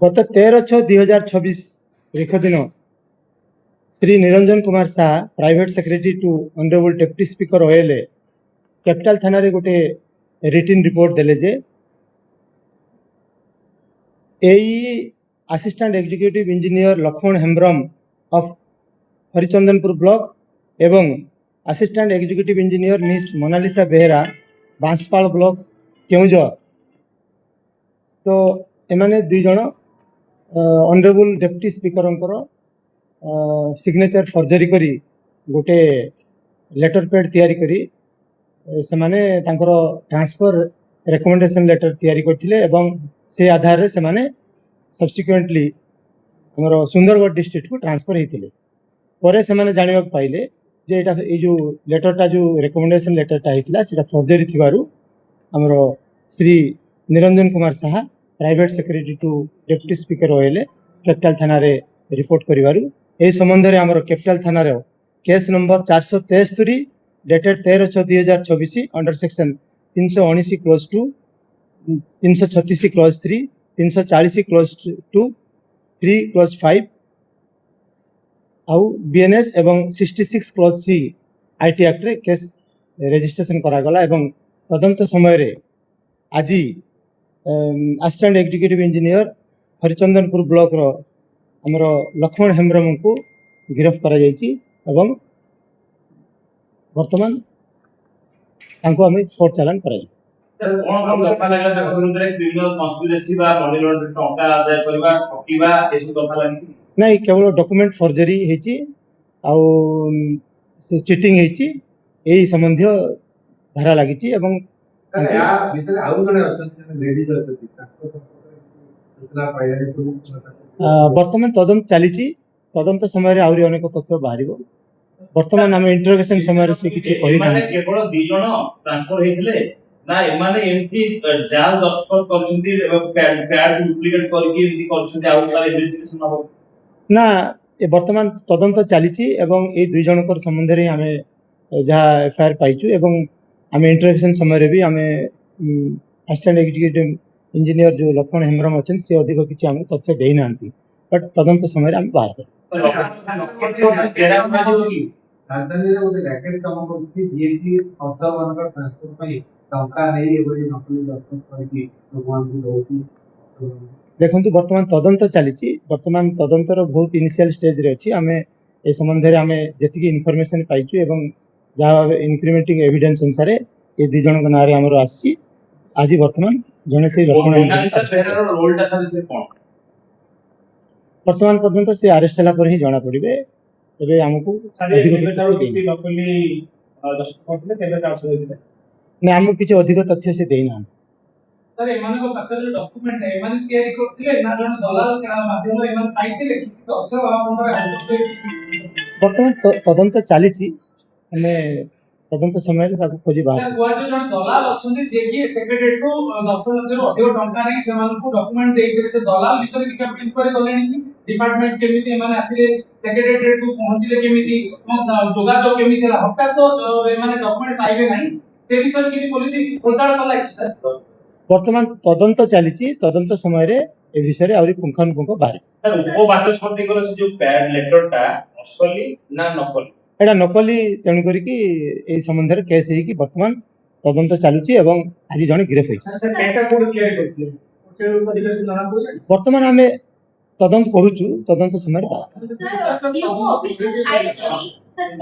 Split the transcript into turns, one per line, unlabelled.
गत 13/6/2026 रेख दिन Shri Niranjan Kumar Shah private secretary to honourable deputy speaker Ola capital थाना रे गोटे रिटन रिपोर्ट देले जे assistant executive engineer Laxman Hembram of Harichandanpur block एवं assistant executive engineer miss Monalisa Behera Banspal block Keonjhar तो एमाने दुई जन honourable deputy speaker signature forgery करी गोटे लेटर पैड तैयारी करी से माने तांकर ट्रांसफर रिकमेंडेशन लेटर तैयारी करथिले एवं से आधार रे से माने सब्सिक्वेंटली हमर सुंदरगढ़ डिस्ट्रिक्ट को ट्रांसफर हेतिले परे से माने जानिबा पाइले जे एटा ए जो लेटरटा जो रिकमेंडेशन लेटरटा हेतिला सेटा फर्जरी थिबारु हमर Shri Niranjan Kumar Shah private secretary to deputy speaker Ola capital थाना रे रिपोर्ट करिवारु ए संबंध रे हमर कैपिटल थाना रे case number 473 dated 13/6/2026 under section 319 clause 2 336 clause 3 340 clause 2 3 clause 5 आउ बीएनएस एवं 66 क्लोज सी आईटी एक्ट रे केस रजिस्ट्रेशन करा गला एवं तदंत समय रे आज assistant executive engineer Harichandanpur block रो हमर लक्ष्मण हेम्ब्रम को गिरफ्त करा जायछि एवं वर्तमान तांको हमें कोर्ट चालान करा जाय
सर कोन कोन दफा लागला विरुद्ध रे क्रिमिनल कन्स्पिरेसी बा मनी लॉन्ड्रिंग टंका आदाय करबा ठकीबा एसु दफा लागिछि
नहीं केवल डॉक्यूमेंट फॉर्जरी हेछि आउ से चीटिंग हेछि एही संबंधित धारा लागिछि एवं
या भीतर आउ जने अछन लेडीज अछन सूचना पाइले
वर्तमान तदंत चलीछि तदंत समय रे आउरी अनेक तथ्य बाहरिबो वर्तमान हम इंटरोगेशन समय रे से किछि कहि
माने केवल दु जण ट्रांसफर हेथिले ना एमाने एंती जाल दस्तखत करछन्ती एवं पैड डुप्लीकेट करके एंती करछन्ती आउ तार इन्वेस्टिगेशन हो
ना ए वर्तमान तदंत चलीछि एवं ए दुई जनकर संबंध रे हमें जहा एफआईआर पाइछु एवं हमें इंटरोगेशन समय रे भी हमें असिस्टेंट एग्जीक्यूटिव इंजीनियर जो लक्ष्मण हेम्ब्रम अछन से अधिक किछि हम तथ्य देइ नांती बट तदंत समय रे हम बाहर कर
राजधानी रे ओते रैकेट काम करथि जीएटी अफसर मानकर ट्रांसफर पई टंका नै एबडी नकली दस्तखत करके भगवान को दोषी
देखंतु वर्तमान तदंत चलीछि वर्तमान तदंतर बहुत इनिशियल स्टेज रे अछि हमें ए संबंध रे हमें जति इन्फॉर्मेशन पाइछु एवं जहाँ इंक्रीमेंटिंग एविडेंस अनुसार ये दुई जन नाँ आमर आसी आज वर्तमान जड़े से वर्तमान पर्यंत से अरेस्ट होला पर ही जना पड़े तबे हमको ना हमको किछ अधिक तथ्य से देना
सर एमाने को पक्का जो डॉक्यूमेंट है एमाने शेयर करथिले ना जण दलाल के माध्यम रे एमाने पाइथिले किछ तथ्य आपनकर
वर्तमान तदंत चलीछि हमें तदंत समय रे साको खोजी बाहर
सर बुआ जो जण दलाल अछन्ती जे कि सेक्रेटरी को 10 लाख रो अधिक टंका नै सेमान को डॉक्यूमेंट देइथिले से दलाल विषय किछ इंक्वायरी करलेनी कि डिपार्टमेंट केमिति एमाने आसीले सेक्रेटरी को पहुंचले केमिति जोगाजोग केमिति हटात तो एमाने डॉक्यूमेंट पाइबे नै से विषय किछ पुलिस खोलताड़ कला कि सर
वर्तमान तदंत चलीछि तदंत समय रे ए विषय रे आउरी पुंखानुपुंख बाहर
सर उपबाचस्पति को से जो पैड लेटरटा असली ना नकली
एटा नकली तेणु करी कि ए संबंध रे केस है कि वर्तमान तदंत चालुछि एवं आज जने गिरफ्त होई
सर केटा कोड क्लियर करथिले से अधिक से जाना पड़े
वर्तमान हमें तदंत करूछु तदंत समय रे
सर सीओ ऑफिस आइले सर